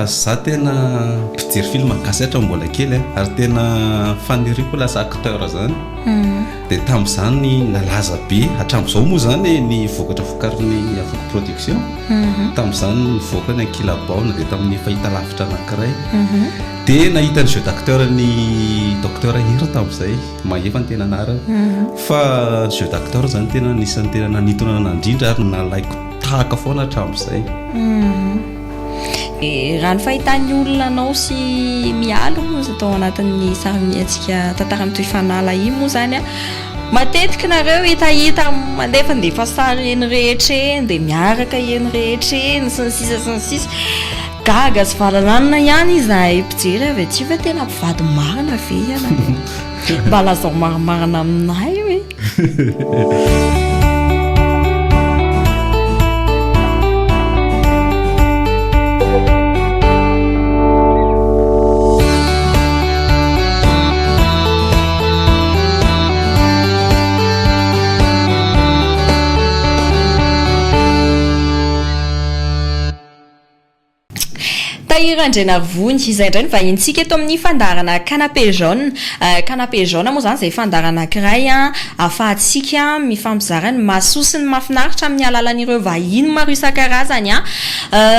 za tena mpijery film gasy hatra mbola kely ary tena faniriko lasa acteur zany dia tamin'izany nalaza be hatramin'izao moa zany ny vokatra vokariny Avoko production tamin'izany nivoaka ny Ankilabaona dia tamin'ny fahita lavitra anankiray dia nahita ny jeu d'acteur ny docteur Hira tamin'izay mahefa ny tena anarany fa jeu d'acteur zany tena nisan'ny tena nanintona nandrindra ary nalaiko tahaka foana hatramin'izay. Raha ny fahitan'ny olona anao sy mialo moa tao anatin'ny sarimiantsika tantara mitoy fanala iny moa zany matetika nareo hitahita mandefa sary eny rehetra eny dia miaraka eny rehetra eny sy ny sisa gaga sy valalanina ihany izahay mpijery avy aty fa tena mpivady marina ve iana mba lazao marimarina aminay hoe. Andrenarivony izay indray ny vahintsika eto amin'ny fandarana canapé jaune. Canapé jaune moa zany izay fandarana anankiray ahafahantsika mifampizara ny mahasoa sy ny mahafinaritra amin'ny alalan'ireo vahiny maro isan-karazany.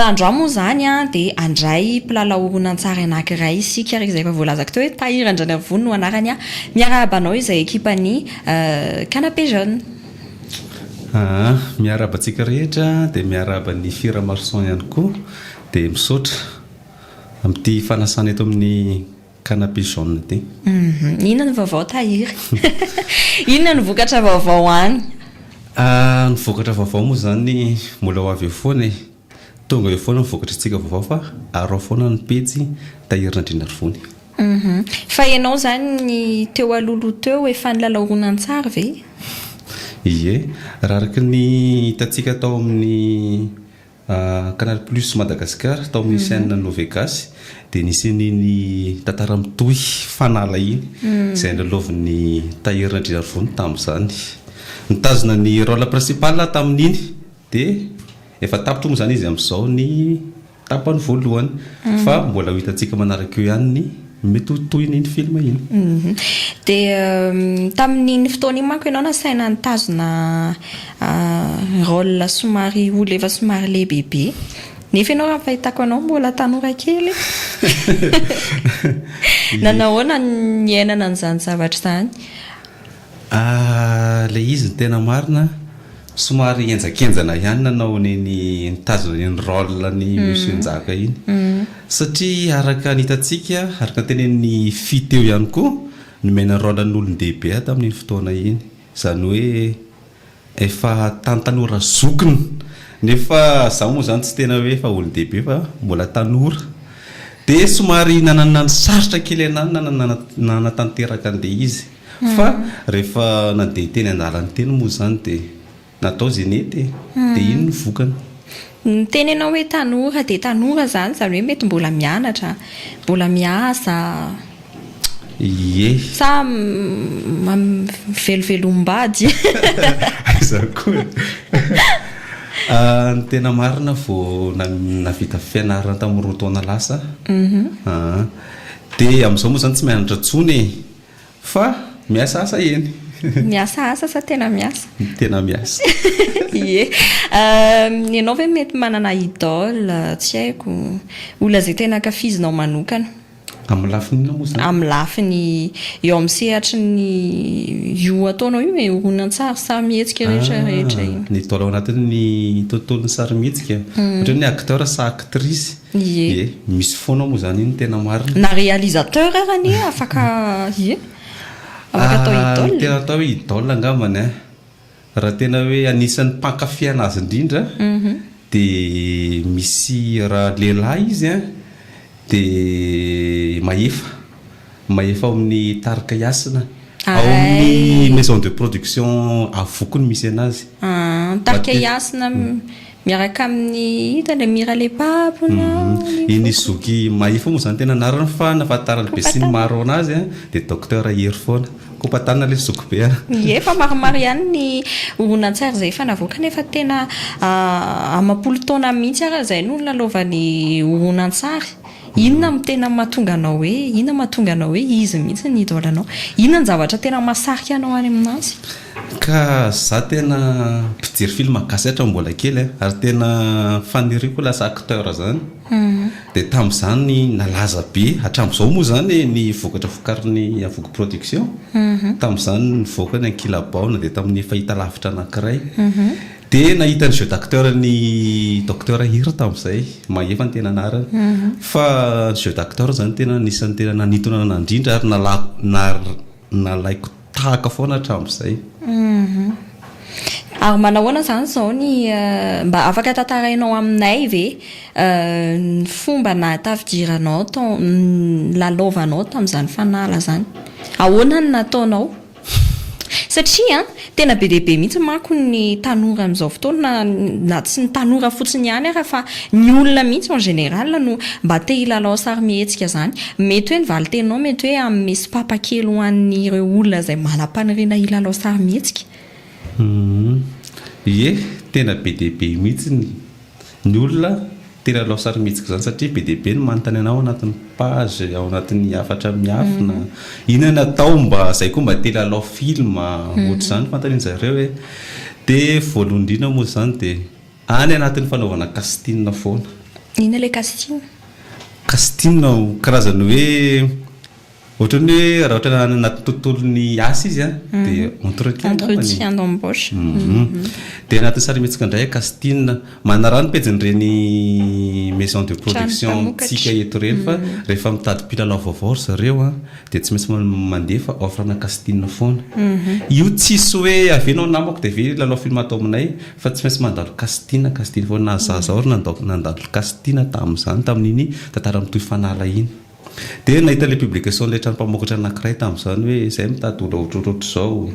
Androany moa zany dia andray mpilalao horonan-tsary anankiray isika ary izay efa voalazako teo hoe Tahira Andrenarivony no anarany miarabanao izay ekipan'ny canapé jaune. Miarabantsika rehetra dia miaraban'ny Fira Marson ihany koa dia misaotra amin'ity fanasana eto amin'ny canapé jaune ty. Inona ny vaovao Tahira? Inona ny vokatra vaovao any? Ny vokatra vaovao moa zany mbola ho avy eo foana tonga eo foana ny vokatra tsika vaovao fa arao foana ny pejy Tahira Andrenarivony. Fa ianao zany ny teo alolo teo efa nilalao horonan-tsary ve? Ie, raha araka ny hitantsika tao amin'ny Canal Plus Madagascar tao amin'ny chaîne Novegas dia nisy ny tantara mitohy fanala iny izay nilalaovan'ny Tahira Andrenarivony tamin'izany nitazona ny rôle principal tamin'iny dia efa tapitra moa zany izy amin'izao ny tapany voalohany fa mbola ho hitantsika manaraka eo ihany ny metohitohiny film iny. Dia tamin'iny fotoana iny manko ianao nasaina nitazona rôle somary olo efa somary lehibehibe nefa ianao raha fahitako anao mbola tanora kely nanahoana ny iainana an'izany zavatra izany? Ilay izy ny tena marina somary enjakenjana ihany nanao ny nitazona ny rôle ny Monsieur Njaka iny satria araka nitantsika araka tenen'ny fiteo ihany koa nomena rôle ny olon-dehibe tamin'ny fotoana iny izany hoe efa tanora zokiny nefa za moa zany tsy tena hoe efa olon-dehibe fa mbola tanora dia somary nanana ny sarotra kely anany nanatanteraka an'ilay izy fa rehefa nandeha teny andalany teny moa zany dia natao zenety dia iny ny vokany. Ny teny ianao hoe tanora dia tanora zany hoe mety mbola mianatra mbola miasa ie sa velovelombady izany koa ny tena marina vao navita fianarana tamin'ny roa taona lasa dia amin'izao moa zany tsy mianatra tsony fa miasa asa eny. Miasa asa sa tena miasa? Tena miasa. Ie. Ianao ve mety manana idole tsy haiko olona izay tena ankafizinao manokana? Amin'ny lafiny moa zany? Amin'ny lafiny eo amin'ny sehatry ny io ataonao io hoe horonan-tsary sary mihetsika rehetra iny. Ny idole ao anatin'ny tontolon'ny sary mihetsika ohatra ny acteur sa actrice. Ie. Misy foana moa zany iny tena marina. Na réalisateur raha ny afaka ie. Tena atao hoe idole angambany raha tena hoe anisan'ny mpankafy anazy indrindra dia misy raha lehilahy izy dia mahefa ao amin'ny tarika iasina ao amin'ny maison de production Avoko no misy anazy tarika iasina miaraka amin'ny hitany Mira Lepapo iny zoky mahefa moa zany tena anarany fa nafatarany be sy ny maro anazy dia docteur Hery foana kopatana le soko be efa maromaro ihany ny horonan-tsary zay efa navoaka nefa tena amapolo taona mihitsy ara zay no lalaovan'ny horonan-tsary. Inona mi tena mahatonga anao hoe inona mahatonga anao hoe izy mihitsy ny idolanao, inona ny zavatra tena mahasarika anao any aminazy? Ka za tena mpijery film kasatra mbola kely ary tena faniriako lasa acteur zany. Dia tamin'izany nalaza be hatramin'izao moa zany ny vokatra vokariny Avoky production. Tamin'izany nivoaka ny Ankilabaona dia tamin'ny fahita lavitra anankiray. Dia nahita ny jeu d'acteur ny docteur Hira tamin'izay mahefa ny tena anarany. Fa jeu d'acteur zany tena nisan'ny tena nanintona nandrindra ary nalaiko tahaka foana hatramin'izay. Ary manahoana zany zao ny mba afaka tantarainao aminay ve ny fomba natafidiranao lalaovanao tamin'izany fanala zany, ahoana ny nataonao? Satria tena be dehibe mihitsy manko ny tanora amin'izao fotoana, na tsy ny tanora fotsiny ihany ara fa ny olona mihitsy en général no mba te hilalao sarimihetsika zany. Mety hoe ny valitenao mety hoe amin'ny misy papakely ho an'ireo olona izay manam-paniriana hilalao sarimihetsika. Ie, tena be dehibe mihitsy ny olona tena lalao sarimihetsika zany satria be dehibe ny manontany anao anatin'ny page, ao anatin'ny afatra miafina. Inona natao mba zay koa mba te lalao film ohatr'izany fantanian'zareo hoe. Dia voalohany indrindra moa zany dia any anatin'ny fanaovana casting foana. Inona ilay casting? Casting karazany hoe ohatrany hoe raha ohatra anaty tontolon'ny asa izy dia entretien d'embauche. Dia anatin'ny sarimihetsika indray casting manarany pejin'ireny maison de production tsika eto ireny fa rehefa mitady mpilalao vaovao zareo dia tsy maintsy mandefa offre-na casting foana. Io tsisy hoe avenao namako dia ve lalao film atao aminay, fa tsy maintsy mandalo casting foana. Na zaza ory nandalo casting tamin'izany tamin'iny tantara mitohy fanala iny. Dia nahita ilay publication ilay tranom-pamokatra anankiray tamin'izany hoe izay mitady olona ohatrohatrotra izao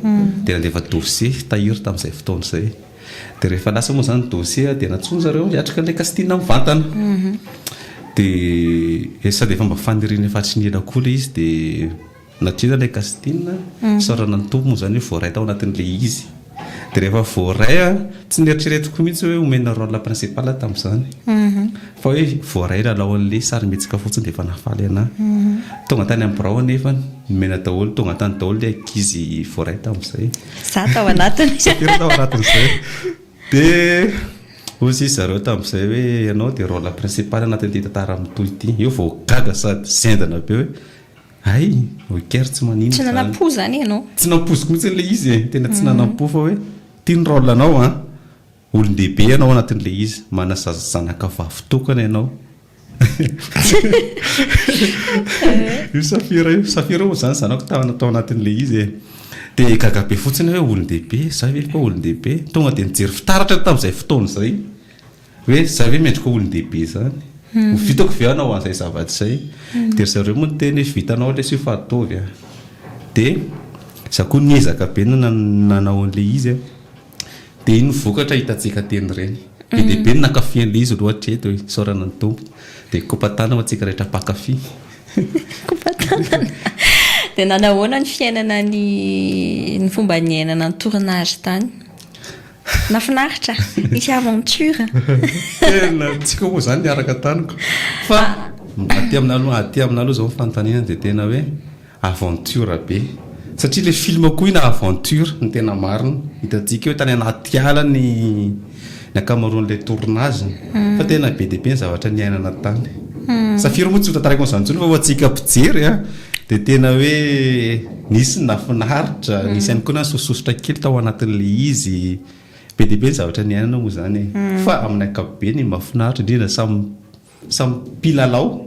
dia nandefa dossier tahiry tamin'izay fotoana izay. Dia rehefa lasa moa zany dossier dia natsoina zareo hiatrika ilay casting mivantana. Dia sady efa mba faniriana efa tsy nila koa ilay izy dia natrina ilay casting saorana ny tompo moa zany hoe voaray tao anatin'ilay izy. Dia rehefa voaray tsy nieritreretiko mihitsy hoe omena rôle principal tamin'izany. Fa hoe voaray lalao an'ilay sarimihetsika fotsiny dia efa nafaly anahy. Tonga tany amin'ny birao anefa nomena daholo, tonga tany daholo ilay ankizy voaray tamin'izay. Za tao anatiny. Safiry tao anatin'izay. Dia hozy zareo tamin'izay hoe ianao dia rôle principal anatin'ity tantara mitohy ity. Io vao gaga sady zendana be hoe ay oikery tsy manino. Tsy nanampo zany ianao? Tsy nampoziko mihitsy ilay izy tena tsy nanampo fa hoe tia ny rôle anao olon-dehibe ianao anatin'ilay izy, mana zanaka vavy tokana ianao. Io safira moa zany zanako tao anatin'ilay izy dia gagabe fotsiny hoe olon-dehibe za ve fa olon-dehibe, tonga dia nijery fitaratra tamin'izay fotoana izay hoe za ve mendrika olon-dehibe zany. Vitako ve anao an'izay zavatra izay. Dia zareo moa teny vitanao ilay sy fa atovy. Dia za koa niezaka be nanao an'ilay izy dia iny vokatra hitantsika teny ireny. Be dehibe ny nakafian'ilay izy loatra eto hoe saorana ny tompo. Dia kopatana ho antsika rehetra mpakafy. Kopatana. Dia nanahoana ny fiainana ny fomba niainana ny tournage tany? Nafinaritra? Misy aventure? Tena tsika moa zany niaraka taniko. Fa aty aminaloha zao fanontaniana dia tena hoe aventure be. Satria ilay film koa ina aventure ny tena marina. Hitantsika hoe tany anaty ala ny ankamaroan'ilay tournage. Fa tena be dehibe ny zavatra niainana tany. Safiry moa tsy ho tantaraiko an'izany intsony fa ho antsika mpijery dia tena hoe nisy nafinaritra, nisy ihany koa na sososotra kely tao anatin'ilay izy. Be dehibe ny zavatra niainana moa zany. Fa amin'ny ankapobeny mahafinaritra indrindra samy mpilalao,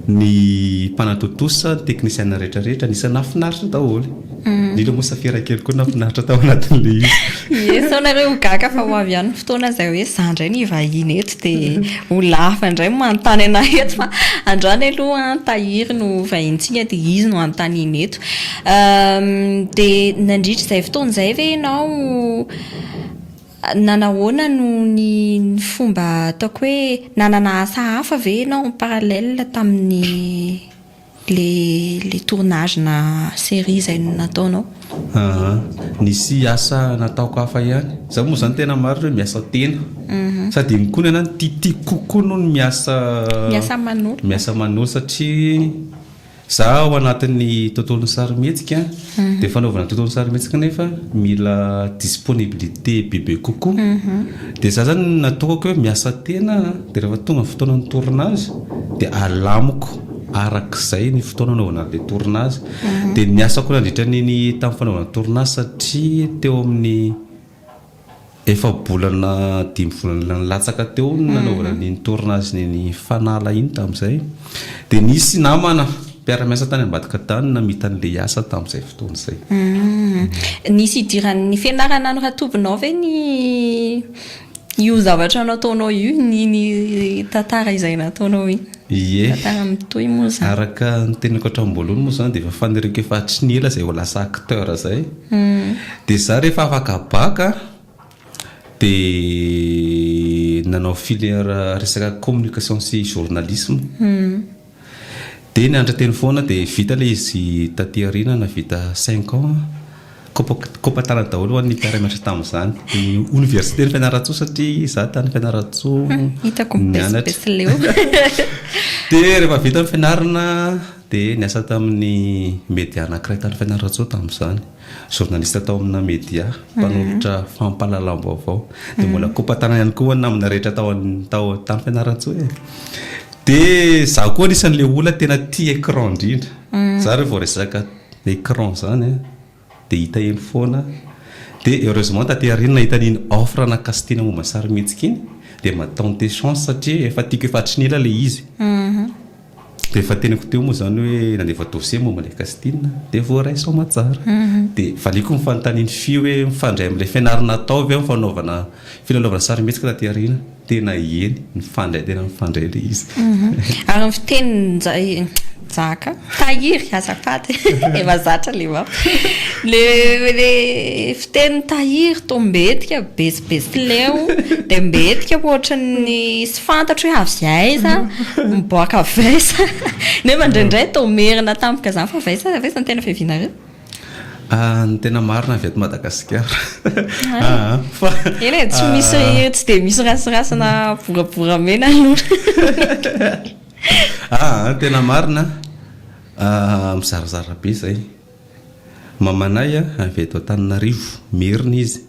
ny mpanatotosa, ny teknisiana rehetrarehetra nisy nafinaritra daholo. Indrindra moa safira kely koa nafinaritra tao anatin'ilay izy. Sao nareo gaga fa ho avy ihany fotoana izay hoe za indray ny vahiny eto dia ho lafa indray manontany anahy eto fa androany aloha tahiry no vahintsika dia izy no anontaniana eto. Dia nandritra izay fotoana izay ve ianao nanahoana no ny fomba ataoko hoe nanana asa hafa ve ianao en parallèle tamin'ny le tournage na série izay nataonao? Nisy asa nataoko hafa ihany. Zaho moa zany tena maro hoe miasa tena. Sady mikoa ny tiatiako kokoa noho ny miasa manolo satria zaho ao anatin'ny tontolon'ny sarimihetsika dia fanaovana tontolon'ny sarimihetsika nefa mila disponibilité bebe kokoa. Dia zaho zany natokako hoe miasa tena dia rehefa tonga fotoanan'ny tournage dia alamiko arak'izay ny fotoana anaovana le tournage. Dia niasako nandritra niny tamin'ny fanaovana tournage satria teo amin'ny efa bolana 5 volana latsaka teo nanaovana ny tournage ny fanala iny tamin'izay. Dia nisy namana mpiara-miasa tany ambadika tany namita an'le asa tamin'izay fotoana izay. Nisy idiran'ny fianarana noratobinao ve io zavatra nataonao io ny tantara izay nataonao iny? Ie, tantara mitohy moa zany. Araka ny teniko hatramin'ny moa zany dia efa faniriko efa tsy ny ela izay ho lasa acteur izay. Dia zaho rehefa afaka baka dia nanao filière resaka communication sy journalisme. Dia nianatra teny foana dia vita ilay izy taty aoriana na vita 5 ans. Kopatana daholo hoan'ny mpiara-miasa tamin'izany. Université ny Fianarantsoa satria izaho tany Fianarantsoa hitako mibesibesy leo. Dia rehefa vita ny fianarana dia niasa tamin'ny média anankiray tany Fianarantsoa tamin'izany. Journaliste tao amina média, mpanolotra fampahalalam-baovao. Dia mbola kopatana ihany koa namana rehetra tao tany Fianarantsoa. Dia zaho koa anisan'ilay olona tena tia écran indrindra. Zaho rehefa resaka écran zany dia hita eny foana. Dia heureusement taty aoriana nahita n'iny offre na kastina momba sarimihetsika iny dia mahatonte chance satria efa tiako efa tsy nela ilay izy. Dia efa tenako teo moa zany hoe nandefa dossier momba ilay kastina dia voaraisao matsara. Dia valiko mifanontany fio hoe mifandray amin'ilay fianarana ataovy aho fanaovana filalaovana sarimihetsika taty aoriana. Tena eny mifandray ilay izy. Ary ny fiteny zaka tahiry azafady efa zatra leva le fiteny tahiry tombetika besibesy leo dia mbetika ohatran'ny sy fantatro hoe avy aiza miboaka vaisa nefa indraindray tomerina tampoka zany fa vaisa ny tena fiavinareo. Ny tena marina avy eto Madagasikara. Ela tsy dia misy rasirasina boraboramena aloha. Tena marina mizarazara be izay. Mamanay avy eto Antananarivo, Merina izy.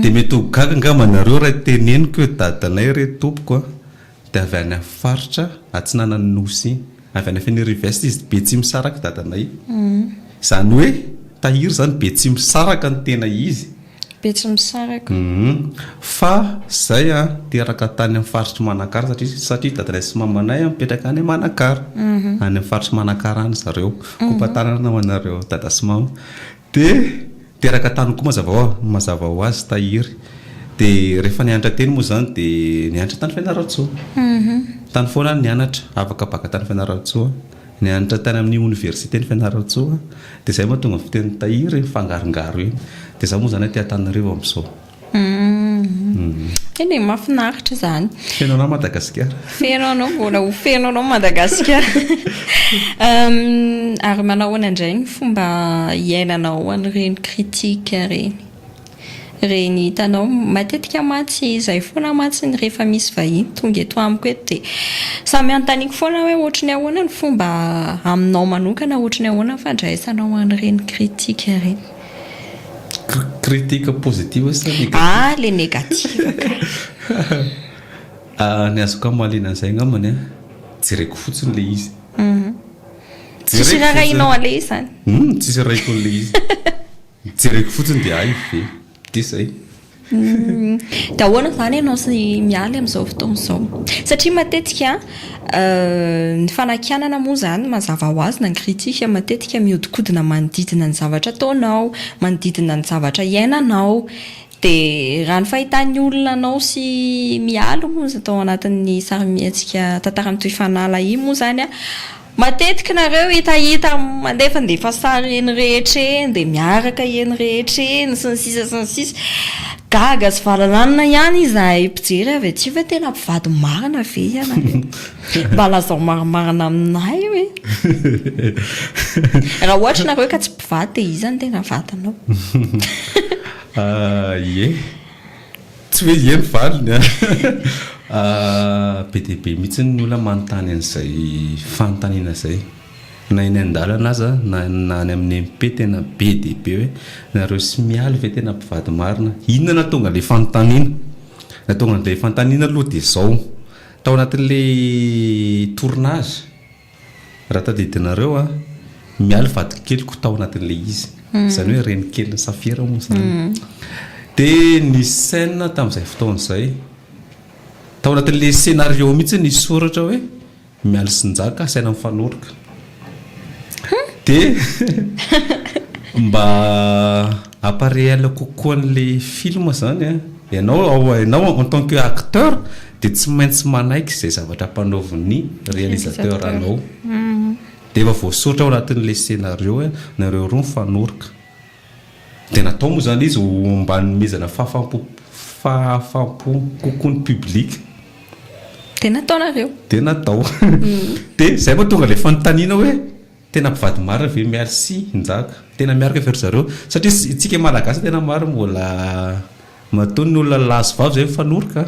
Dia mety ho gaga angamba nareo raha teneniko hoe dadanay re tompoko dia avy any faritra Atsinanana Nosy, avy any Fenerive izy be tsy misaraka dadanay. Izany hoe tahiry zany be tsy misaraka ny tena izy. Be tsy misaraka. Fa zay teraka tany amin'ny faritra Manakara satria dadanay sy mamanay mipetraka any Manakara. Any amin'ny faritra Manakara any zareo. Kopatanana namanareo dada sy mama. Dia teraka tany koa mazava ho azy tahiry. Dia rehefa nianatra teny moa zany dia nianatra tany Fianarantsoa. Tany foana nianatra afaka baka tany Fianarantsoa. Nianatra tany amin'ny université ny Fianarantsoa. Dia zay moa tonga fiteny tahiry mifangarongaro iny. Dia zaho moa zany aty Antananarivo amin'izao. Eny mahafinaritra zany. Fenonao Madagasikara. Fenonao mbola ho fenonao Madagasikara. Ary manahoana indray ny fomba iainanao an'ireny kritika reny hitanao matetika matsy izay foana matsy ny rehefa misy vahiny tonga eto amiko eto dia samy antaniko foana hoe ohatry ny ahoana ny fomba aminao manokana ohatry ny ahoana fandraisanao an'ireny kritika ireny. Kritika positive sa négative? Le négative ka. Ny azoko mahaliana an'izay angambany jereko fotsiny ilay izy. Tsisy rarahinao an'ilay izy zany? Tsisy raiko an'ilay izy. Jereko fotsiny dia dia izay. Dia ahoana zany ianao sy mialy amin'izao fotoana izao? Satria matetika ny fanakianana moa zany mazava ho azy na ny kritika matetika mihodinkodina manodidina ny zavatra ataonao, manodidina ny zavatra iainanao. Dia raha ny fahitan'ny olona anao sy mialo moa tao anatin'ny sarimihetsika tantara mitohy fanala iny moa zany matetika nareo hita mandefa sary eny rehetra eny dia miaraka eny rehetra eny sy ny sisa gaga sy valalanina ihany izahay mpijery avy aty fa tena mpivady marina ve ianareo? Mba lazao marimarina aminay hoe raha ohatra nareo ka tsy mpivady dia izy any tena vatanao ie tsy hoe eny valiny be dia be mihitsy ny olona manontany an'izay fanontaniana zay na eny an-dalana aza na any amin'ny MP tena be dia be hoe nareo sy mialy ve tena mpivady marina inona na tonga ilay fanontaniana na tonga n'ilay fanontaniana aloha dia izao tao anatin'ilay tournage raha tadidinareo mialy vady keliko tao anatin'ilay izy izany hoe reny kely ny safira moa zany dia ny scène tamin'izay fotoan'izay tao anatin'ilay scénario mihitsy ny soratra hoe mialy sinjaka saina mifanoroka dia mba appareil kokoa n'lay film zany ianao en tant que acteur dia tsy maintsy manaiky izay zavatra mpanaoviny réalisateur anao dia efa voasoratra ao anatin'ilay scénario nareo roa mifanoroka dia natao moa zany izy mba nomezana fahafampo kokoa ny public dia nataonareo dia natao dia izay moa tonga ilay fanontaniana hoe tena mpivady marina ve mialy sy njaka tena miaraka very zareo satria itsika malagasy tena maro mbola matony ny olona lazo vavy zay mifanoroka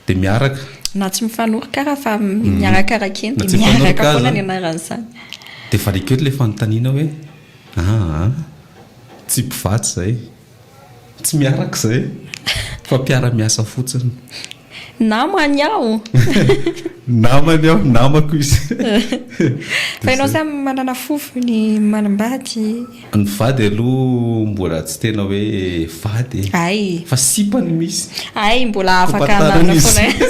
dia miaraka na tsy mifanoroka raha fa miarakaraka eny dia miaraka foana ny anaran'izany dia valekeo ilay fanontaniana hoe tsy mpivady zay tsy miaraka zay fa mpiara-miasa fotsiny namany aho namany aho namako izy fa ianao zay manana fofony manambady ny vady aloha mbola tsy tena hoe vady ay fa sipany misy ay mbola afaka anana foana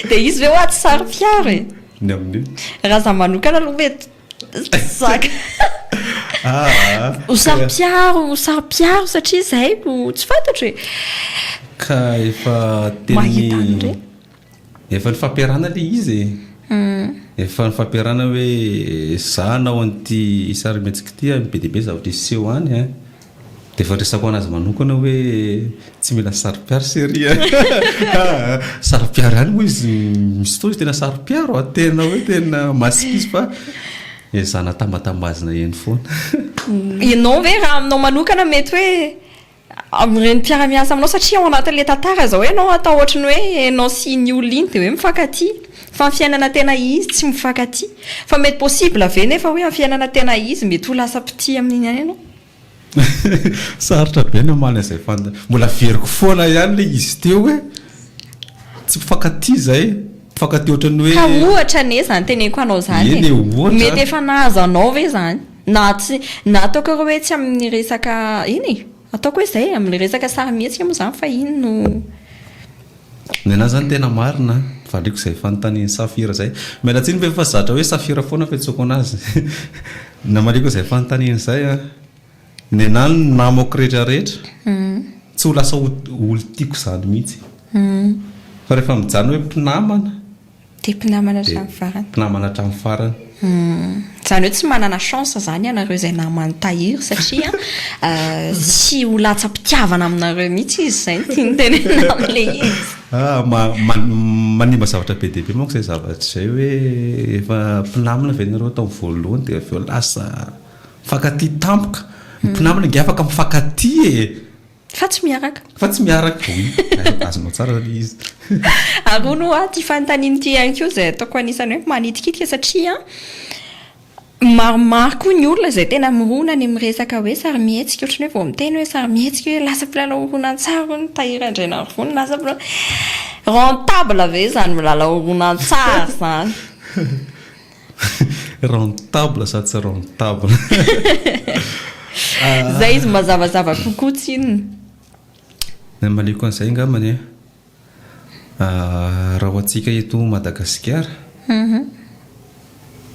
dia izy ve hoa tsy sary piaro ny amin'io raha za manokana aloha mety zaka ho sary piaro satria zay no tsy fantatro hoe ka efa teny efa ny fampiarana ilay izy efa ny fampiarana hoe za nao an'ity sarymetsika ity be dia be zavatra iseho any dia efa resako anazy manokana hoe tsy mila sary-piaro série sary-piaro ihany moa izy misy fotoana izy tena sary-piaro tena hoe tena masika izy fa za natambatambazina eny foana ianao ve raha aminao manokana mety hoe amin'ireny mpiara-miasa aminao satria ao anatin'ilay tantara zao hoe ianao atao ohatrany hoe ianao sy ny olona iny dia hoe mifankaty fa ny fiainana tena izy tsy mifankaty fa mety possible ve nefa hoe amin'ny fiainana tena izy mety ho lasa piti amin'iny any ianao sarotra be ny mana izay mbola veriko foana ihany le izy teo hoe tsy mifankaty zay mifankaty ohatrany hoe ka ohatra ne zany teneko anao zany mety efa nahazo anao ve zany na ataoko hoe tsy amin'ny resaka iny ataoko hoe zay amin'ny resaka sarymihetsika moa zany fa iny no ny anazy zany tena marina valiko izay fanontaniany safira zay mialatsiny be fa zatra hoe safira foana fetsoko anazy namaliko izay fanontaniany zay ny anany namako rehetrarehetra tsy ho lasa olo tiako zany mihitsy fa rehefa mijany hoe mpinamana dia mpinamana hatramin'ny farany mpinamana hatramin'ny farany zany hoe tsy manana chance zany ianareo izay namany tahiry satria tsy ho latsa-pitiavana aminareo mihitsy izy zay ny tenena amin'ilay izy manimba zavatra be dia be manko izay zavatra izay hoe efa mpinamana venareo tao voalohany dia aveo lasa mifankaty tampoka mpinamana nge afaka mifankaty fa tsy miaraka azonao tsara zany izy ary no ty fanontaniany ty ihany koa izay ataoko anisany hoe manitikitika satria maromaro koa ny olona izay tena mirona any amin'ny resaka hoe sarymihetsika ohatrany hoe vao miteny hoe sarymihetsika hoe lasa mpilalao horonan-tsary ny tahirandraina rony lasa rentable ve zany milalao horonan-tsary zany rentable sa tsy rentable zay izy mazavazava kokoa tsinony ny maliko an'izay ngamany raha ho antsika eto Madagasikara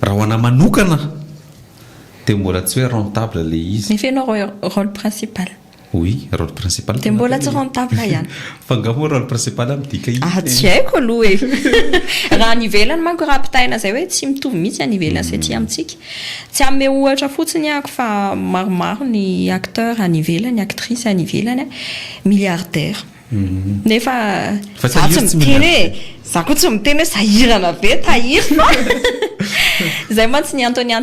raha ho ana manokana dia mbola tsy hoe rentable ilay izy nefa ianao rôle principal oui rôle principal dia mbola tsy rentable ihany fa ngamo rôle principal midika tsy haiko aloha raha ny ivelany manko raha mpitaina zay hoe tsy mitovy mihitsy any ivelany satria amintsika tsy amme ohatra fotsiny ako fa maromaro ny acteur any ivelany actrice any ivelany milliardaire nefa Fa za tsy tahiry tsy miteny mila. hoe za koa tsy miteny hoe sahirana be tahiry fa zay mantsy ny antony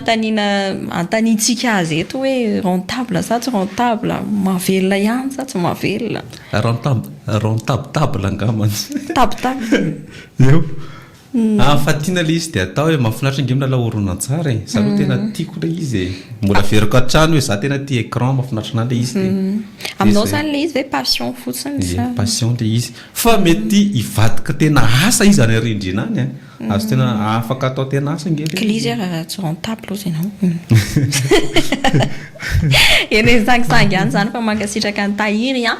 antanintsika azy eto hoe rentable sa tsy rentable mahavelona ihany sa tsy mahavelona rentable angamany tabitable eo fa tiana le izy dia atao hoe mahafinaritra inge milalao horonan-tsara e za aloha tena tiako le izy e mbola veriko an-trano hoe za tena tia écran mahafinaritra ana le izy aminao zany le izy hoe passion fotsiny sa passion le izy fa mety hivadika tena asa izy any arindrina any a azo tena afaka atao tena asa nge que izy raha tsy rentable ozy ianao eny sangisangy ihany zany fa mankasitraka ny tahiry a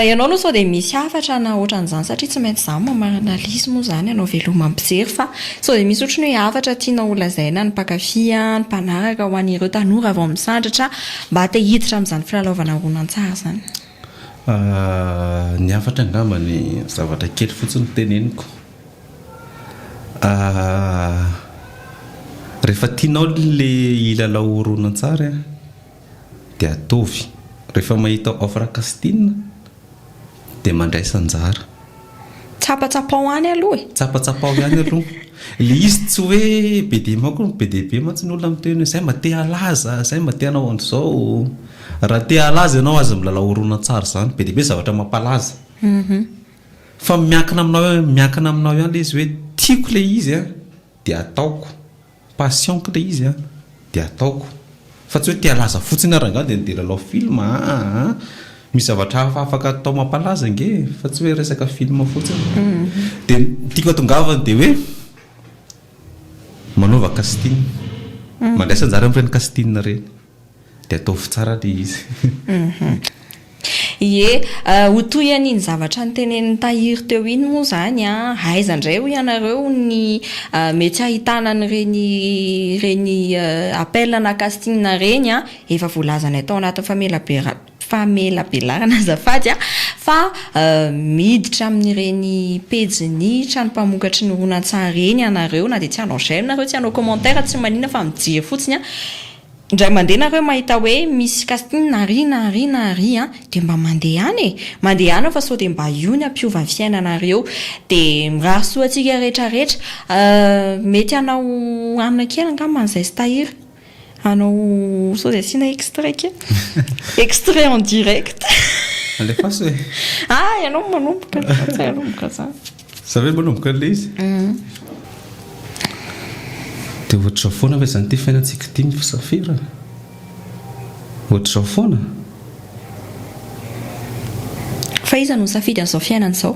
ianao aloha sao dia misy hafatra na ohatran'izany satria tsy maintsy zany mamarana lizy moa zany ianao veloma ampijery fa sao dia misy ohatrany hoe hafatra tianao olazaina ny mpakafia ny mpanaraka ho an'ireo tanora avao misandratra mba te hiditra amin'izany filalaovana horonan-tsara zany ny hafatra angambany zavatra kely fotsiny teneniko rehefa tianao le ilalao horonan-tsara dia atovy rehefa mahita offre casting dia mandray sanjara tsapatsapao any aloha e tsapatsapao ihany aloha le izy tsy hoe be dia mako be dia be mantsy ny olona miteny hoe zay mba te halaza zay mba te hanao an'izao raha te halaza ianao aza milalao horonan-tsara zany be dia be zavatra mampalaza fa miankina aminao ihany le izy hoe tiako le izy a dia ataoko passionko le izy a dia ataoko fa tsy hoe te halaza fotsiny aranga dia ndeha lalao film misy zavatra hafa afaka atao mampalaza nge fa tsy hoe resaka film fotsiny dia tiako atongavany dia hoe manaova casting mandraisa anjara amin'ireny casting reny dia ataovy tsara le izy ie ho toyan'iny zavatra ny tenen'ny tahiry teo iny moa zany aiza indray ho ianareo ny mety ahitana reny appelna casting reny efa voalazana atao anatin'ny famelabelarana azafady fa miditra amin'ireny pejiny trano mpamokatry ny horonan-tsara reny ianareo na dia tsy hanao j'aime nareo tsy hanao commentaire tsy manina fa mijery fotsiny indray mandeha nareo mahita hoe misy casting nary dia mba mandeha any mandeha any fa sao dia mba io ny ampiova ny fiainanareo dia mirary soa antsika rehetrarehetra mety hanao amina kely angaman'izay sy tahiry hanao sao dia asiana extrait ke extrait en direct alefaso hoe ianao manomboka tsy hanomboka zany za hoe manomboka le izy dia ohatr'izao foana ve zany ty fiainantsika ty misafira ohatr'izao foana fa iza no safidy an'izao fiainan'izao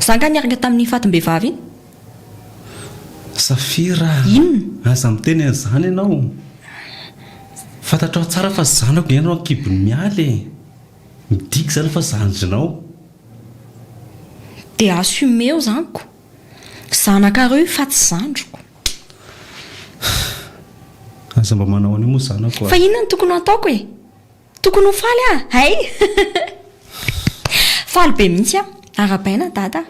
za ka niaraka tamin'ny fatim-behivavy iny safira inona aza miteny an'izany ianao fantatrao tsara fa zanako ianao ankibony mialy midiky zany fa zanjinao dia assumeo zaniko zanakareo fa tsy zandroko aza mba manao an'io moa zanako fa inona ny tokony ho ataoko e tokony ho faly hay faly be mihitsy arabaina dada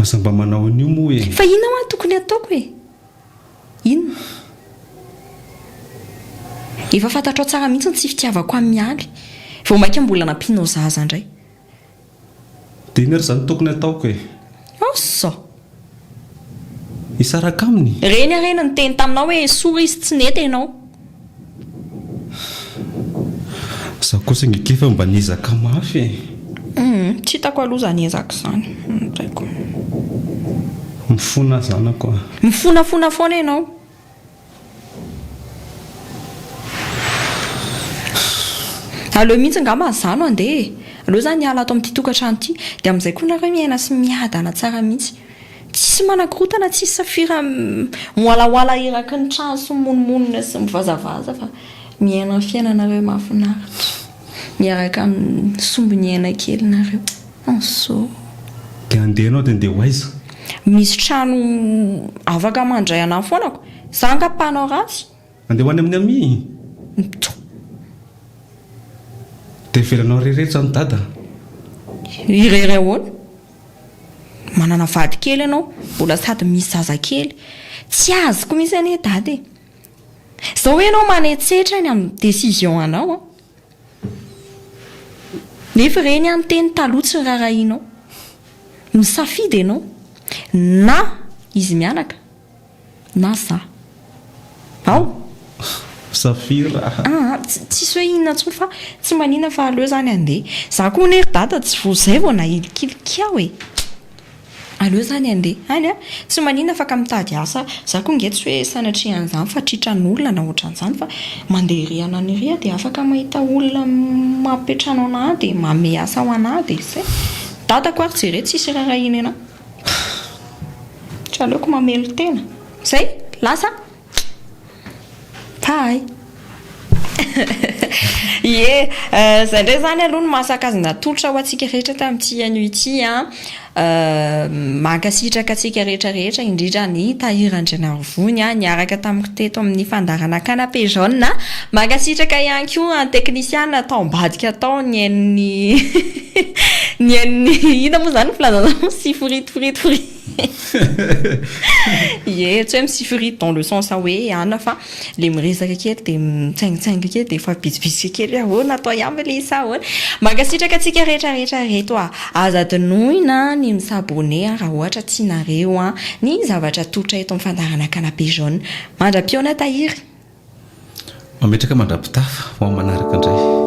aza mba manao an'io moa e fa inona hoa tokony ataoko e inona efa fantatrao tsara mihitsy ny tsy fitiavako amin'ny mialy vao maika mbola nampianao zaza indray dia iny ary zany tokony ataoko e asa hisaraka aminy reny ny teny taminao hoe sora izy tsy nety ianao za kosa ngekefa mba niezaka mafy e tsy hitako aloha zany ezaka zany aiko mifona zanako mifonafona foana ianao aleo mihitsy angamba azano andeha aleo zany hiala ato amin'ity tokantrano ity dia amin'izay koa nareo miaina sy miadana tsara mihitsy tsisy manakorotana tsisy safira moalaoala eraky ny trano sy monomonina sy mivazavaza fa miaina ny fiainanareo mahafinaritra miaraka amin'ny sombony aina kely nareo anso dia andehanao dia andeha ho aiza misy trano afaka mandray anahy foanako za ngapanao ratsy andeha ho any amin'ny ami dia velanao reherehetra zany dada irery ahoana manana vady kely ianao mbola sady misy zaza kely tsy azoko misy ane dady zao hoe ianao manetsetra ny amin'ny décision anao a nefa reny any teny taloha tsy rarahinao misafidy ianao na izy mianaka na za ao safira tsisy hoe inona ntsony fa tsy manina fa aleo zany andeha za koa nery data tsy vozay vao nahilikilikiao e aleo zany andeha any a tsy manina fa ka mitady asa za koa nge tsy hoe sanatrehan'izany fa tritran'olona na ohatran'izany fa mandeha riana anyria dia afaka mahita olona mampipetrano anahy dia mame asa ho anahy dia zay datako ary jere tsisy rarahina ena tsy aleoko mamelo tena zay lasa pay ye zay ndray zany aloha no mahasakazana tolotra ho antsika rehetra tamin'ity anio ity a mankasitraka atsika rehetrarehetra indrindra ny tahiran-drenarivony a niaraka tamiko teto amin'ny fandarana canapé jaune mankasitraka ihany koa ny teknisiana atao mbadika atao ny ain'ny ny ain'ny ina moa zany filazana siforitiforitifori ye tsy hoe misifirity dans le sens hoe ana fa le miresaka kely dia mitsaingitsainga kely dia efa bitsibitsika kely hoe natao ihany le isa ahoana mankasitraka atsika rehetrarehetra reto a azadinoina ny misabone raha ohatra tianareo a ny zavatra totra eto amin'ny fandarana canapé jaune mandra-piona tahiry mametraka mandrapitafa ho amin'ny manaraka indray